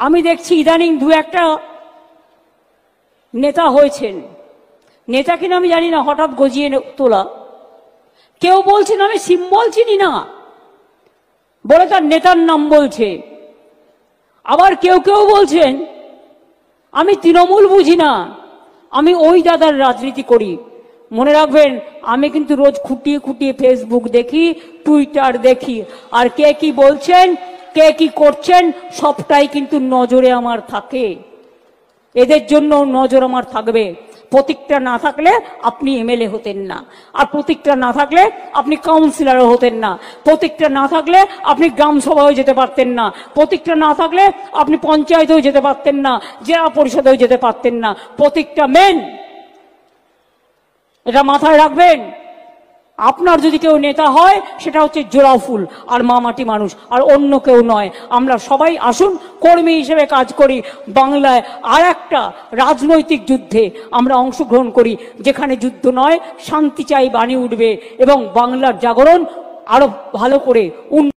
আমি দেখছি ইদানিং দু একটা নেতা হয়েছেন, নেতা কিনা আমি জানি না, হঠাৎ গজিয়ে তোলা। কেউ বলছেন আমি সিম্বল চিনি না বলে তার নেতার নাম বলছে। আবার কেউ কেউ বলছেন আমি তৃণমূল বুঝি না, আমি ওই দাদার রাজনীতি করি। মনে রাখবেন, আমি কিন্তু রোজ খুঁটিয়ে খুঁটিয়ে ফেসবুক দেখি, টুইটার দেখি, আর কে কি বলছেন, কে কি করছেন, সবটাই কিন্তু নজরে আমার থাকে। এদের জন্য নজর আমার থাকবে। প্রতীকটা না থাকলে আপনি এমএলএ হতেন না, আর প্রতীকটা না থাকলে আপনি কাউন্সিলরও হতেন না, প্রতীকটা না থাকলে আপনি গ্রাম সভায় যেতে পারতেন না, প্রতীকটা না থাকলে আপনি পঞ্চায়েতেও যেতে পারতেন না, জেলা পরিষদেও যেতে পারতেন না। প্রতীকটা মেন, এটা মাথায় রাখবেন। আপনার যদি কেউ নেতা হয় সেটা হচ্ছে জোড়া ফুল আর মামাটি মানুষ, আর অন্য কেউ নয়। আমরা সবাই আসুন কর্মী হিসেবে কাজ করি, বাংলায় আর একটা রাজনৈতিক যুদ্ধে আমরা অংশগ্রহণ করি, যেখানে যুদ্ধ নয় শান্তি চাই বাণী উঠবে এবং বাংলার জাগরণ আরো ভালো করে